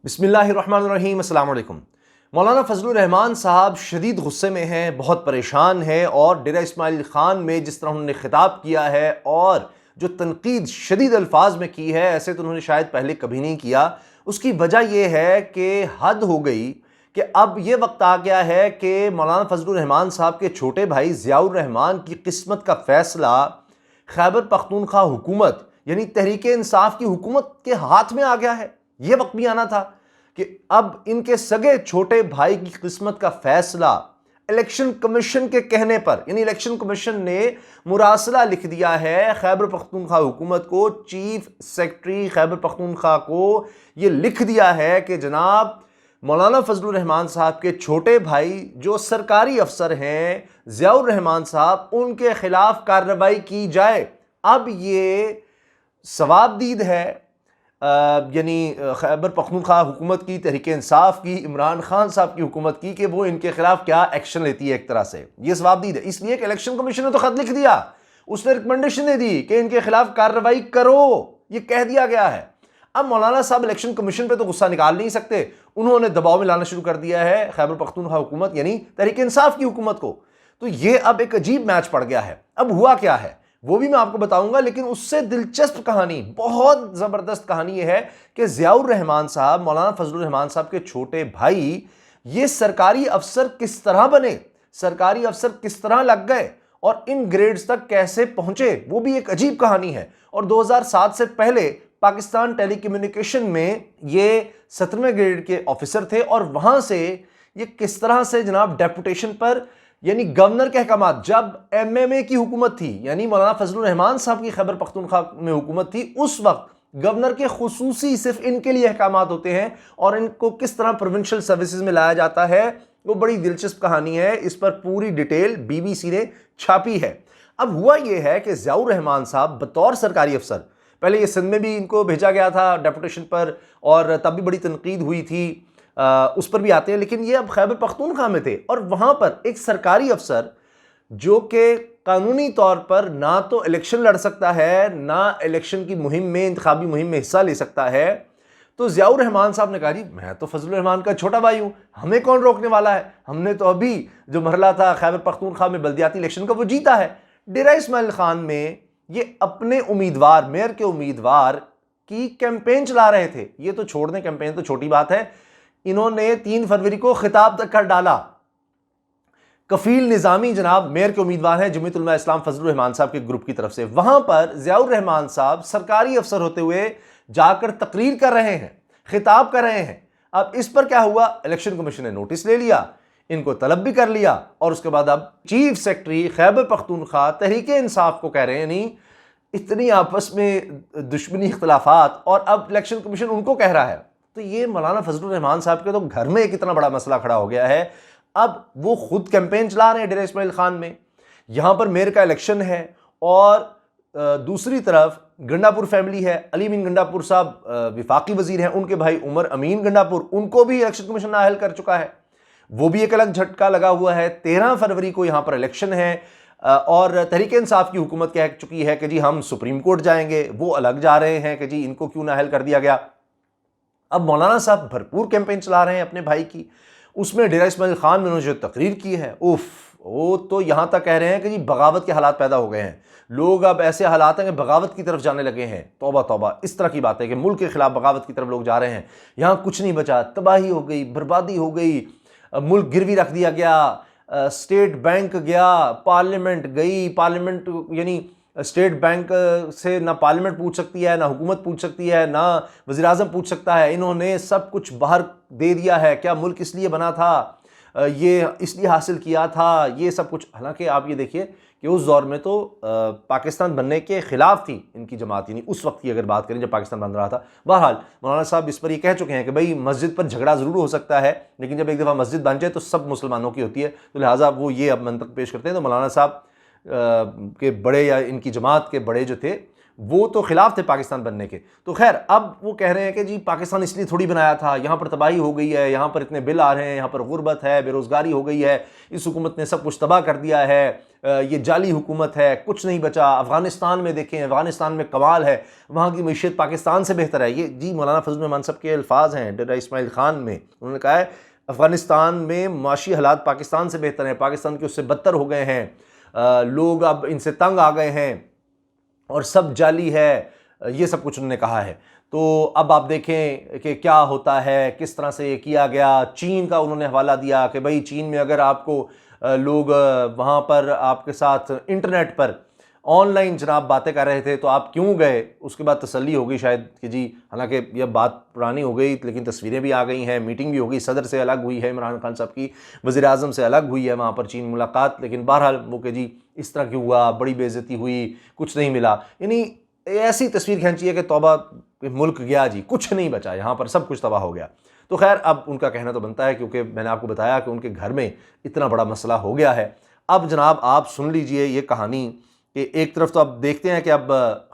बिस्मिल्लाहिर्रहमानिर्रहीम, अस्सलाम वालेकुम। मौलाना फजलुर रहमान साहब शदीद गुस्से में हैं, बहुत परेशान हैं और डेरा इस्माइल ख़ान में जिस तरह उन्होंने खिताब किया है और जो तनकीद शदीद अल्फाज में की है, ऐसे तो उन्होंने शायद पहले कभी नहीं किया। उसकी वजह यह है कि हद हो गई कि अब ये वक्त आ गया है कि मौलाना फजलुर रहमान साहब के छोटे भाई ज़ियाउर रहमान की किस्मत का फ़ैसला खैबर पख्तूनख्वा हुकूमत यानी तहरीक इंसाफ की हुकूमत के हाथ में आ गया है। ये वक्त भी आना था कि अब इनके सगे छोटे भाई की किस्मत का फैसला इलेक्शन कमीशन के कहने पर, यानी इलेक्शन कमीशन ने मुरासला लिख दिया है खैबर पख्तूनख्वा हुकूमत को, चीफ सेक्रेटरी खैबर पख्तूनख्वा को ये लिख दिया है कि जनाब मौलाना फजलुर रहमान साहब के छोटे भाई जो सरकारी अफसर हैं ज़ियाउर रहमान साहब, उनके खिलाफ कार्रवाई की जाए। अब ये सवाबदीद है यानी खैबर पख्तूनख्वा हुकूमत की, तहरीक इंसाफ की, इमरान खान साहब की हुकूमत की कि वो इनके खिलाफ क्या एक्शन लेती है। एक तरह से ये सवाबदीद है, इसलिए कि इलेक्शन कमीशन ने तो खत लिख दिया, उसने रिकमेंडेशन दे दी कि इनके खिलाफ कार्रवाई करो, ये कह दिया गया है। अब मौलाना साहब इलेक्शन कमीशन पे तो गुस्सा निकाल नहीं सकते, उन्होंने दबाव में लाना शुरू कर दिया है खैबर पख्तूनख्वा हुकूमत यानी तहरीक इंसाफ की हुकूमत को। तो ये अब एक अजीब मैच पड़ गया है। अब हुआ क्या है वो भी मैं आपको बताऊंगा, लेकिन उससे दिलचस्प कहानी, बहुत ज़बरदस्त कहानी यह है कि ज़ियाउर रहमान साहब, मौलाना फजलुर रहमान साहब के छोटे भाई, ये सरकारी अफसर किस तरह बने, सरकारी अफसर किस तरह लग गए और इन ग्रेड्स तक कैसे पहुंचे, वो भी एक अजीब कहानी है। और 2007 से पहले पाकिस्तान टेलीकम्युनिकेशन में ये 17वें ग्रेड के ऑफिसर थे और वहां से ये किस तरह से जनाब डेपुटेशन पर, यानी गवर्नर के अहकामात, जब एमएमए की हुकूमत थी यानी मौलाना फजलुर रहमान साहब की खैबर पख्तूनख्वा में हुकूमत थी, उस वक्त गवर्नर के खुसूसी सिर्फ इनके लिए अहकामात होते हैं और इनको किस तरह प्रोविंशियल सर्विसेज में लाया जाता है, वो बड़ी दिलचस्प कहानी है। इस पर पूरी डिटेल बीबीसी ने छापी है। अब हुआ यह है कि ज़ियाउर रहमान साहब बतौर सरकारी अफसर, पहले ये सिंध में भी इनको भेजा गया था डेपुटेशन पर और तब भी बड़ी तनकीद हुई थी, उस पर भी आते हैं, लेकिन ये अब खैबर पख्तूनख्वा में थे और वहां पर एक सरकारी अफसर जो कि कानूनी तौर पर ना तो इलेक्शन लड़ सकता है, ना इलेक्शन की मुहिम में, इंतखाबी मुहिम में हिस्सा ले सकता है। तो ज़ियाउर रहमान साहब ने कहा जी मैं तो फजलुर रहमान का छोटा भाई हूं, हमें कौन रोकने वाला है, हमने तो अभी जो मरला था खैबर पख्तूनख्वा में बल्दियाती इलेक्शन का वो जीता है। डेरा इस्माइल खान में ये अपने उम्मीदवार, मेयर के उम्मीदवार की कैंपेन चला रहे थे। ये तो छोड़ दें, कैंपेन तो छोटी बात है, इन्होंने 3 फरवरी को खिताब तक कर डाला। कफील निजामी जनाब मेयर के उम्मीदवार हैं जमीयत उलमा इस्लाम फजलुर रहमान साहब के ग्रुप की तरफ से। वहां पर ज़ियाउर रहमान साहब सरकारी अफसर होते हुए जाकर तकरीर कर रहे हैं, खिताब कर रहे हैं। अब इस पर क्या हुआ, इलेक्शन कमीशन ने नोटिस ले लिया, इनको तलब भी कर लिया और उसके बाद अब चीफ सेक्रेटरी खैबर पख्तूनख्वा तहरीक इंसाफ को कह रहे हैं, नहीं इतनी आपस में दुश्मनी, इख्तलाफात, और अब इलेक्शन कमीशन उनको कह रहा है। तो ये मौलाना फजलुर रहमान साहब के तो घर में एक इतना बड़ा मसला खड़ा हो गया है। अब वो खुद कैंपेन चला रहे हैं डेरा इस्माइल खान में, यहां पर मेयर का इलेक्शन है और दूसरी तरफ गंडापुर फैमिली है, अली अमीन गंडापुर साहब विफाकी वजीर हैं, उनके भाई उमर अमीन गंडापुर, उनको भी इलेक्शन कमीशन नाअहल कर चुका है, वो भी एक अलग झटका लगा हुआ है। 13 फरवरी को यहां पर इलेक्शन है और तहरीक इंसाफ की हुकूमत कह चुकी है कि जी हम सुप्रीम कोर्ट जाएंगे, वो अलग जा रहे हैं कि जी इनको क्यों नाअहल कर दिया गया। अब मौलाना साहब भरपूर कैंपेन चला रहे हैं अपने भाई की, उसमें डेरा इस्माइल खान में उन्होंने जो तकरीर की है, उफ, वो तो यहां तक कह रहे हैं कि जी बगावत के हालात पैदा हो गए हैं, लोग अब ऐसे हालात हैं कि बगावत की तरफ जाने लगे हैं। तौबा तौबा, इस तरह की बात है कि मुल्क के खिलाफ बगावत की तरफ लोग जा रहे हैं, यहां कुछ नहीं बचा, तबाही हो गई, बर्बादी हो गई, मुल्क गिरवी रख दिया गया, स्टेट बैंक गया, पार्लियामेंट गई, पार्लियामेंट यानी स्टेट बैंक से ना पार्लियामेंट पूछ सकती है, ना हुकूमत पूछ सकती है, ना वज़ीर आज़म पूछ सकता है, इन्होंने सब कुछ बाहर दे दिया है। क्या मुल्क इसलिए बना था, ये इसलिए हासिल किया था, ये सब कुछ। हालांकि आप ये देखिए कि उस दौर में तो पाकिस्तान बनने के ख़िलाफ़ थी इनकी जमात, यानी उस वक्त की अगर बात करें जब पाकिस्तान बन रहा था। बहरहाल मौलाना साहब इस पर ये कह चुके हैं कि भाई मस्जिद पर झगड़ा ज़रूर हो सकता है, लेकिन जब एक दफ़ा मस्जिद बन जाए तो सब मुसलमानों की होती है, तो लिहाजा वो ये अब मंतक पेश करते हैं। तो मौलाना साहब के बड़े या इनकी जमात के बड़े जो थे वो तो खिलाफ थे पाकिस्तान बनने के। तो खैर अब वो कह रहे हैं कि जी पाकिस्तान इसलिए थोड़ी बनाया था, यहाँ पर तबाही हो गई है, यहाँ पर इतने बिल आ रहे हैं, यहाँ पर गुर्बत है, बेरोज़गारी हो गई है, इस हुकूमत ने सब कुछ तबाह कर दिया है, ये जाली हुकूमत है, कुछ नहीं बचा। अफ़गानिस्तान में देखें, अफ़गानिस्तान में कमाल है, वहाँ की मईशत पाकिस्तान से बेहतर है। ये जी मौलाना फजलुर रहमान साहब के अल्फाज हैं डेरा इस्माइल ख़ान में। उन्होंने कहा है अफ़गानिस्तान में माशी हालात पाकिस्तान से बेहतर हैं, पाकिस्तान के उससे बदतर हो गए हैं, लोग अब इनसे तंग आ गए हैं और सब जाली है, ये सब कुछ उन्होंने कहा है। तो अब आप देखें कि क्या होता है, किस तरह से ये किया गया। चीन का उन्होंने हवाला दिया कि भाई चीन में अगर आपको लोग वहाँ पर आपके साथ इंटरनेट पर ऑनलाइन जनाब बातें कर रहे थे तो आप क्यों गए। उसके बाद तसल्ली हो गई शायद कि जी, हालांकि यह बात पुरानी हो गई लेकिन तस्वीरें भी आ गई हैं, मीटिंग भी हो गई, सदर से अलग हुई है इमरान खान साहब की, वज़ीर आज़म से अलग हुई है वहाँ पर चीन मुलाकात। लेकिन बहरहाल वो कि जी इस तरह क्यों हुआ, बड़ी बेइज्जती हुई, कुछ नहीं मिला। यानी ऐसी तस्वीर खींची है कि तौबा मुल्क गया जी, कुछ नहीं बचा, यहाँ पर सब कुछ तबाह हो गया। तो खैर अब उनका कहना तो बनता है क्योंकि मैंने आपको बताया कि उनके घर में इतना बड़ा मसला हो गया है। अब जनाब आप सुन लीजिए ये कहानी कि एक तरफ तो अब देखते हैं कि अब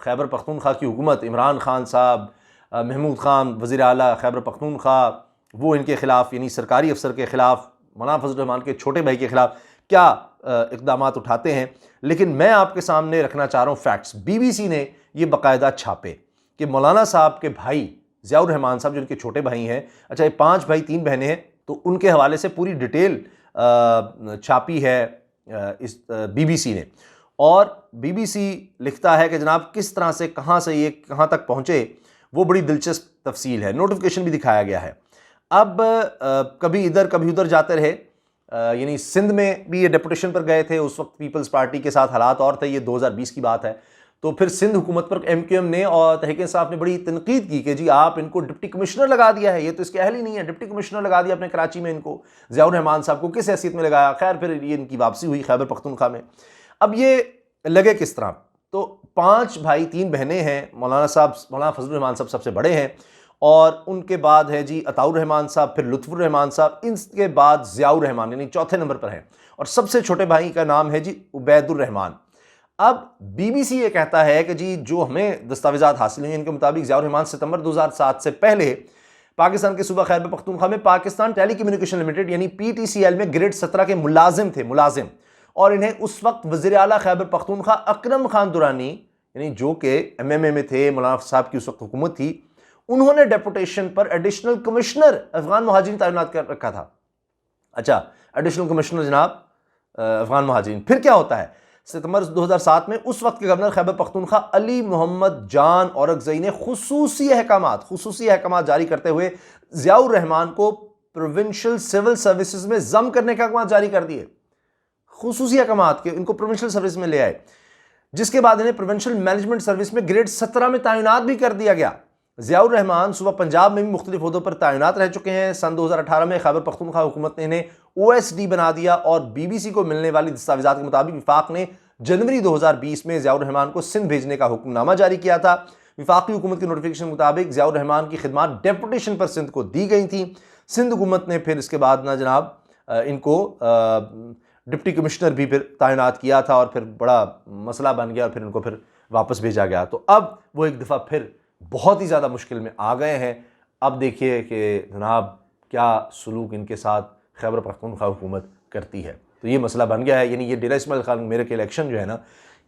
खैबर पख्तूनख्वा की हुकूमत, इमरान खान साहब, महमूद खान वज़ीर आला खैबर पख्तूनख्वा, वो इनके ख़िलाफ़ यानी सरकारी अफसर के ख़िलाफ़, मौलाना फजलुर रहमान के छोटे भाई के ख़िलाफ़ क्या इक़दाम उठाते हैं। लेकिन मैं आपके सामने रखना चाह रहा हूँ फैक्ट्स। BBC ने ये बाकायदा छापे कि मौलाना साहब के भाई ज़ियाउर रहमान साहब जो इनके छोटे भाई हैं, अच्छा ये 5 भाई 3 बहनें हैं, तो उनके हवाले से पूरी डिटेल छापी है इस BBC ने। और BBC लिखता है कि जनाब किस तरह से कहाँ से ये कहाँ तक पहुँचे, वो बड़ी दिलचस्प तफसील है। नोटिफिकेशन भी दिखाया गया है। अब कभी इधर कभी उधर जाते रहे, यानी सिंध में भी ये डेपुटेशन पर गए थे, उस वक्त पीपल्स पार्टी के साथ हालात और थे, ये 2020 की बात है। तो फिर सिंध हुकूमत पर MQM ने और तहरीक इंसाफ ने बड़ी तनकीद की कि जी आप इनको डिप्टी कमिश्नर लगा दिया है, ये तो इसके अहल ही नहीं है, डिप्टी कमिश्नर लगा दिया अपने कराची में इनको, ज़ियाउर रहमान साहब को किस हैसियत में लगाया। खैर फिर ये इनकी वापसी हुई खैबर पख्तूनख्वा में। अब ये लगे किस तरह, तो 5 भाई 3 बहनें हैं, मौलाना फजलुर रहमान साहब सबसे बड़े हैं, और उनके बाद है जी अताउर रहमान साहब, फिर लुत्फुर रहमान साहब, इनके बाद ज़ियाउर रहमान यानी चौथे नंबर पर हैं, और सबसे छोटे भाई का नाम है जी उबैदुर रहमान। अब BBC ये कहता है कि जी जो हमें दस्तावेज़ात हासिल हुए इनके मुताबिक ज़ियाउर रहमान सितंबर 2007 से पहले पाकिस्तान के सूबा खैबर पख्तूनख्वा में पाकिस्तान टेली कम्युनिकेशन लिमिटेड यानी PTCL में ग्रेड 17 के मुलाजिम थे, और इन्हें उस वक्त वज़ीर आला खैबर पख्तूनख्वा अकरम खान दुरानी यानी जो कि MMA में थे, मौलाना साहब की उस वक्त हुकूमत थी, उन्होंने डेपुटेशन पर एडिशनल कमिश्नर अफगान महाजिरीन तैनात कर रखा था। अच्छा, एडिशनल कमिश्नर जनाब अफगान महाजिरीन। फिर क्या होता है, सितंबर 2007 में उस वक्त के गवर्नर खैबर पख्तूनख्वा अली मोहम्मद जान औरकज़ई ने खुसूसी अहकामात जारी करते हुए ज़ियाउर रहमान को प्रोविंशियल सिविल सर्विसेज में जम करने के अहकामात जारी कर दिए, खुसूसी अहकामात के इनको प्रोविंशियल सर्विस में ले आए, जिसके बाद इन्हें प्रोविंशियल मैनेजमेंट सर्विस में ग्रेड 17 में तैनात भी कर दिया गया। ज़ियाउर रहमान सूबा पंजाब में भी मुख्तलिफ ओहदों पर तैनात रह चुके हैं। सन 2018 में खैबर पख्तूनख्वा हुकूमत ने इन्हें OSD बना दिया, और BBC को मिलने वाली दस्तावेज़ात के मुताबिक विफाक ने जनवरी 2020 में ज़ियाउर रहमान को सिंध भेजने का हुक्मनामा जारी किया था। विफाकी हुकूमत के नोटिफिकेशन के मुताबिक ज़ियाउर रहमान की खिदमात डेपुटेशन पर सिंध को दी गई थी। सिंध हुकूमत ने फिर इसके बाद ना जनाब इनको डिप्टी कमिश्नर भी फिर तैनात किया था, और फिर बड़ा मसला बन गया, और फिर उनको फिर वापस भेजा गया। तो अब वो एक दफ़ा फिर बहुत ही ज़्यादा मुश्किल में आ गए हैं। अब देखिए कि जनाब क्या सलूक इनके साथ खैबर पख्तूनख्वा हुकूमत करती है। तो ये मसला बन गया है, यानी ये डेरा इस्माइल खान मेरे के इलेक्शन जो है ना,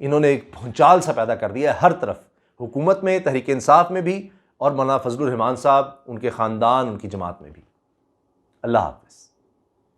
इन्होंने एक भूचाल सा पैदा कर दिया है हर तरफ, हुकूमत में, तहरीक इंसाफ में भी, और मौलाना फजलुर रहमान साहब, उनके ख़ानदान, उनकी जमात में भी। अल्लाह हाफ़िज़।